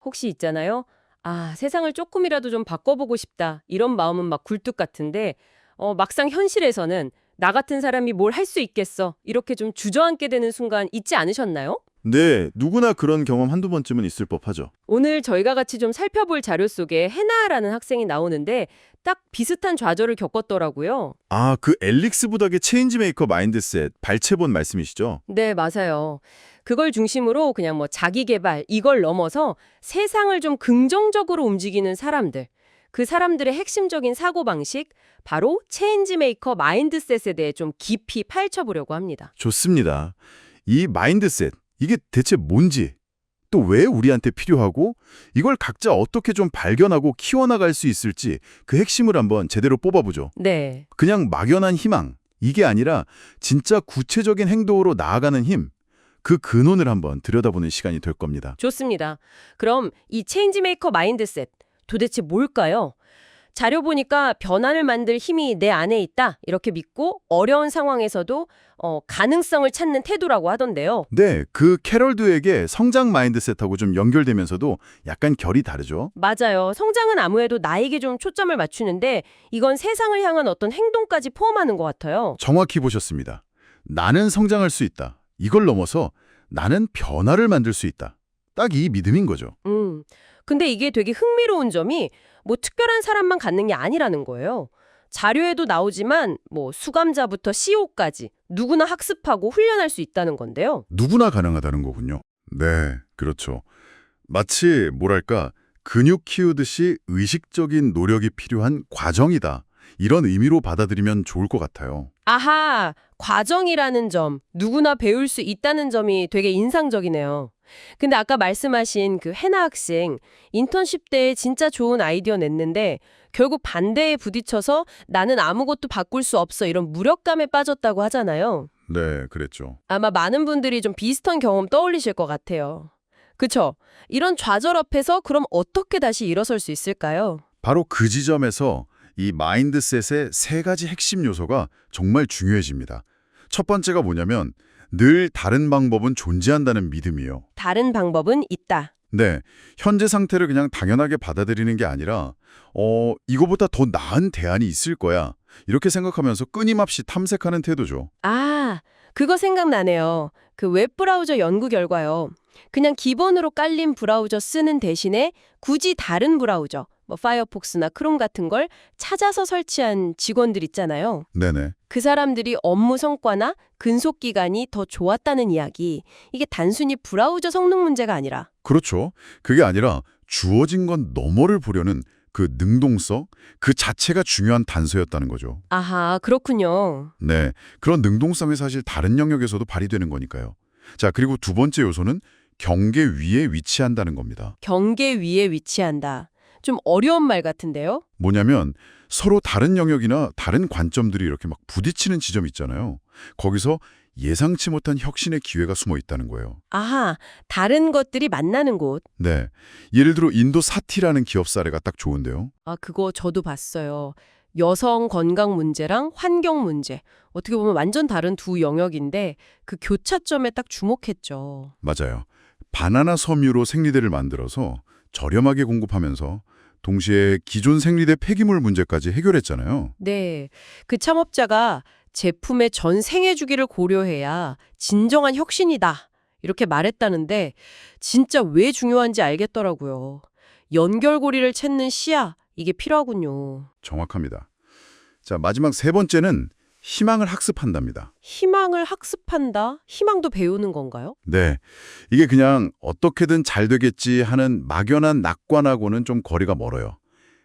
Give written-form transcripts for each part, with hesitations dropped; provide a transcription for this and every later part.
혹시 있잖아요. 아, 세상을 조금이라도 좀 바꿔보고 싶다. 이런 마음은 막 굴뚝 같은데, 막상 현실에서는 나 같은 사람이 뭘 할 수 있겠어. 이렇게 좀 주저앉게 되는 순간 있지 않으셨나요? 네, 누구나 그런 경험 한두 번쯤은 있을 법하죠. 오늘 저희가 같이 좀 살펴볼 자료 속에 해나라는 학생이 나오는데 딱 비슷한 좌절을 겪었더라고요. 아, 그 엘릭스 부닥의 체인지메이커 마인드셋, 발췌본 말씀이시죠? 네, 맞아요. 그걸 중심으로 그냥 뭐 자기 개발 이걸 넘어서 세상을 좀 긍정적으로 움직이는 사람들, 그 사람들의 핵심적인 사고방식, 바로 체인지 메이커 마인드셋에 대해 좀 깊이 파헤쳐보려고 합니다. 좋습니다. 이 마인드셋, 이게 대체 뭔지, 또 왜 우리한테 필요하고, 이걸 각자 어떻게 좀 발견하고 키워나갈 수 있을지 그 핵심을 한번 제대로 뽑아보죠. 네, 그냥 막연한 희망, 이게 아니라 진짜 구체적인 행동으로 나아가는 힘, 그 근원을 한번 들여다보는 시간이 될 겁니다. 좋습니다. 그럼 이 체인지 메이커 마인드셋 도대체 뭘까요? 자료 보니까 변화를 만들 힘이 내 안에 있다 이렇게 믿고 어려운 상황에서도 가능성을 찾는 태도라고 하던데요. 네, 그 캐럴 드웨이의 성장 마인드셋하고 좀 연결되면서도 약간 결이 다르죠. 맞아요. 성장은 아무래도 나에게 좀 초점을 맞추는데 이건 세상을 향한 어떤 행동까지 포함하는 것 같아요. 정확히 보셨습니다. 나는 성장할 수 있다. 이걸 넘어서 나는 변화를 만들 수 있다. 딱 이 믿음인 거죠. 근데 이게 되게 흥미로운 점이 뭐 특별한 사람만 갖는 게 아니라는 거예요. 자료에도 나오지만 뭐 수감자부터 CEO까지 누구나 학습하고 훈련할 수 있다는 건데요. 누구나 가능하다는 거군요. 네, 그렇죠. 마치 뭐랄까 근육 키우듯이 의식적인 노력이 필요한 과정이다. 이런 의미로 받아들이면 좋을 것 같아요. 아하, 과정이라는 점, 누구나 배울 수 있다는 점이 되게 인상적이네요. 근데 아까 말씀하신 그 해나 학생, 인턴십 때 진짜 좋은 아이디어 냈는데 결국 반대에 부딪혀서 나는 아무것도 바꿀 수 없어 이런 무력감에 빠졌다고 하잖아요. 네, 그랬죠. 아마 많은 분들이 좀 비슷한 경험 떠올리실 것 같아요. 그쵸? 이런 좌절 앞에서 그럼 어떻게 다시 일어설 수 있을까요? 바로 그 지점에서 이 마인드셋의 세 가지 핵심 요소가 정말 중요해집니다. 첫 번째가 뭐냐면 늘 다른 방법은 존재한다는 믿음이요. 다른 방법은 있다. 네, 현재 상태를 그냥 당연하게 받아들이는 게 아니라 이거보다 더 나은 대안이 있을 거야. 이렇게 생각하면서 끊임없이 탐색하는 태도죠. 아, 그거 생각나네요. 그 웹브라우저 연구 결과요. 그냥 기본으로 깔린 브라우저 쓰는 대신에 굳이 다른 브라우저, 뭐 파이어폭스나 크롬 같은 걸 찾아서 설치한 직원들 있잖아요. 네네. 그 사람들이 업무 성과나 근속 기간이 더 좋았다는 이야기. 이게 단순히 브라우저 성능 문제가 아니라 그렇죠. 그게 아니라 주어진 건 너머를 보려는 그 능동성, 그 자체가 중요한 단서였다는 거죠. 아하, 그렇군요. 네, 그런 능동성이 사실 다른 영역에서도 발휘되는 거니까요. 자, 그리고 두 번째 요소는 경계 위에 위치한다는 겁니다. 경계 위에 위치한다. 좀 어려운 말 같은데요? 뭐냐면 서로 다른 영역이나 다른 관점들이 이렇게 막 부딪히는 지점 있잖아요. 거기서 예상치 못한 혁신의 기회가 숨어 있다는 거예요. 아하, 다른 것들이 만나는 곳. 네, 예를 들어 인도 사티라는 기업 사례가 딱 좋은데요. 아, 그거 저도 봤어요. 여성 건강 문제랑 환경 문제. 어떻게 보면 완전 다른 두 영역인데 그 교차점에 딱 주목했죠. 맞아요. 바나나 섬유로 생리대를 만들어서 저렴하게 공급하면서 동시에 기존 생리대 폐기물 문제까지 해결했잖아요. 네. 그 창업자가 제품의 전 생애 주기를 고려해야 진정한 혁신이다. 이렇게 말했다는데 진짜 왜 중요한지 알겠더라고요. 연결고리를 찾는 시야, 이게 필요하군요. 정확합니다. 자, 마지막 세 번째는 희망을 학습한답니다. 희망을 학습한다? 희망도 배우는 건가요? 네, 이게 그냥 어떻게든 잘 되겠지 하는 막연한 낙관하고는 좀 거리가 멀어요.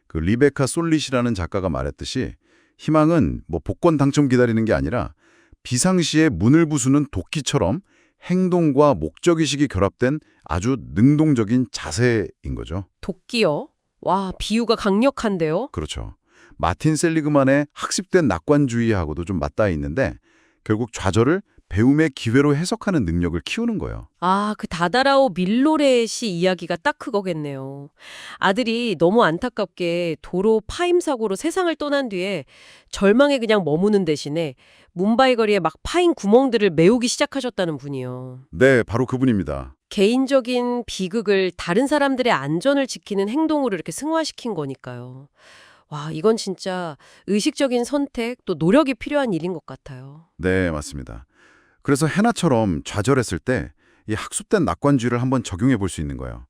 그 리베카 솔릿이라는 작가가 말했듯이 희망은 뭐 복권 당첨 기다리는 게 아니라 비상시에 문을 부수는 도끼처럼 행동과 목적의식이 결합된 아주 능동적인 자세인 거죠. 도끼요? 와, 비유가 강력한데요? 그렇죠. 마틴 셀리그만의 학습된 낙관주의하고도 좀 맞닿아 있는데 결국 좌절을 배움의 기회로 해석하는 능력을 키우는 거예요. 아, 그 다다라오 밀로레시 이야기가 딱 그거겠네요. 아들이 너무 안타깝게 도로 파임 사고로 세상을 떠난 뒤에 절망에 그냥 머무는 대신에 뭄바이 거리에 막 파인 구멍들을 메우기 시작하셨다는 분이요. 네, 바로 그분입니다. 개인적인 비극을 다른 사람들의 안전을 지키는 행동으로 이렇게 승화시킨 거니까요. 와, 이건 진짜 의식적인 선택 또 노력이 필요한 일인 것 같아요. 네, 맞습니다. 그래서 해나처럼 좌절했을 때 이 학습된 낙관주의를 한번 적용해 볼 수 있는 거예요.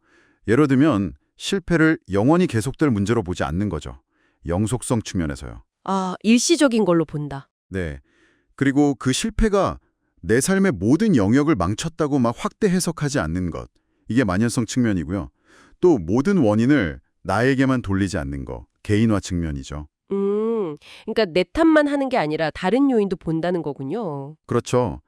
예를 들면 실패를 영원히 계속될 문제로 보지 않는 거죠. 영속성 측면에서요. 아, 일시적인 걸로 본다. 네. 그리고 그 실패가 내 삶의 모든 영역을 망쳤다고 막 확대 해석하지 않는 것. 이게 만연성 측면이고요. 또 모든 원인을 나에게만 돌리지 않는 거. 개인화 측면이죠. 그러니까 내 탓만 하는 게 아니라 다른 요인도 본다는 거군요. 그렇죠.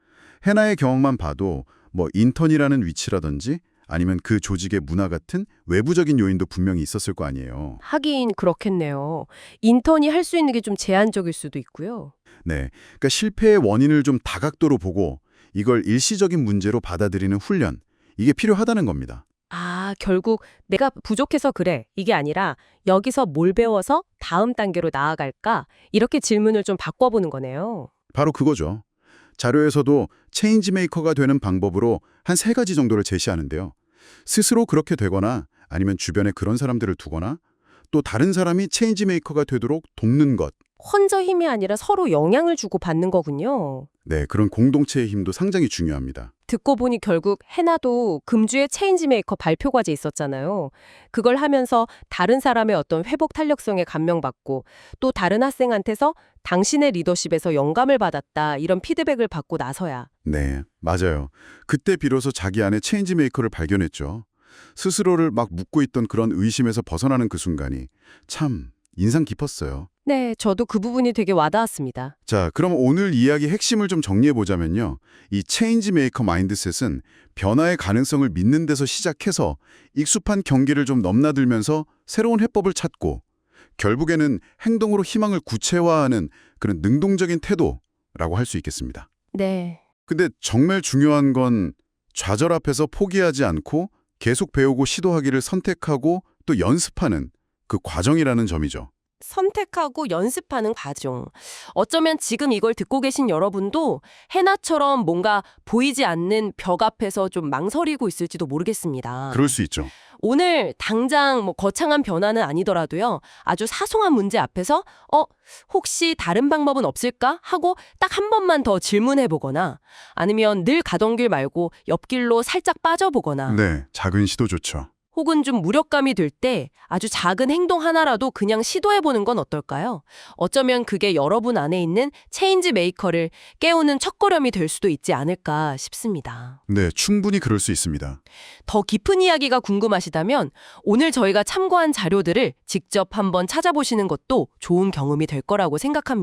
해나의 경험만 봐도 뭐 인턴이라는 위치라든지 아니면 그 조직의 문화 같은 외부적인 요인도 분명히 있었을 거 아니에요. 하긴 그렇겠네요. 인턴이 할 수 있는 게 좀 제한적일 수도 있고요. 네. 그러니까 실패의 원인을 좀 다각도로 보고 이걸 일시적인 문제로 받아들이는 훈련. 이게 필요하다는 겁니다. 아, 결국 내가 부족해서 그래. 이게 아니라 여기서 뭘 배워서 다음 단계로 나아갈까? 이렇게 질문을 좀 바꿔보는 거네요. 바로 그거죠. 자료에서도 체인지 메이커가 되는 방법으로 한 3가지 정도를 제시하는데요. 스스로 그렇게 되거나 아니면 주변에 그런 사람들을 두거나 또 다른 사람이 체인지 메이커가 되도록 돕는 것. 혼자 힘이 아니라 서로 영향을 주고 받는 거군요. 네, 그런 공동체의 힘도 상당히 중요합니다. 듣고 보니 결국 해나도 금주에 체인지메이커 발표 과제 있었잖아요. 그걸 하면서 다른 사람의 어떤 회복 탄력성에 감명받고 또 다른 학생한테서 당신의 리더십에서 영감을 받았다 이런 피드백을 받고 나서야. 네, 맞아요. 그때 비로소 자기 안에 체인지 메이커를 발견했죠. 스스로를 막 묻고 있던 그런 의심에서 벗어나는 그 순간이 참 인상 깊었어요. 네, 저도 그 부분이 되게 와닿았습니다. 자, 그럼 오늘 이야기 핵심을 좀 정리해보자면요. 이 체인지 메이커 마인드셋은 변화의 가능성을 믿는 데서 시작해서 익숙한 경계를 좀 넘나들면서 새로운 해법을 찾고 결국에는 행동으로 희망을 구체화하는 그런 능동적인 태도라고 할 수 있겠습니다. 네. 근데 정말 중요한 건 좌절 앞에서 포기하지 않고 계속 배우고 시도하기를 선택하고 또 연습하는 그 과정이라는 점이죠. 선택하고 연습하는 과정. 어쩌면 지금 이걸 듣고 계신 여러분도 해나처럼 뭔가 보이지 않는 벽 앞에서 좀 망설이고 있을지도 모르겠습니다. 그럴 수 있죠. 오늘 당장 뭐 거창한 변화는 아니더라도요. 아주 사소한 문제 앞에서 혹시 다른 방법은 없을까? 하고 딱 한 번만 더 질문해 보거나 아니면 늘 가던 길 말고 옆길로 살짝 빠져보거나 네, 작은 시도 좋죠. 혹은 좀 무력감이 들 때 아주 작은 행동 하나라도 그냥 시도해보는 건 어떨까요? 어쩌면 그게 여러분 안에 있는 체인지 메이커를 깨우는 첫걸음이 될 수도 있지 않을까 싶습니다. 네, 충분히 그럴 수 있습니다. 더 깊은 이야기가 궁금하시다면 오늘 저희가 참고한 자료들을 직접 한번 찾아보시는 것도 좋은 경험이 될 거라고 생각합니다.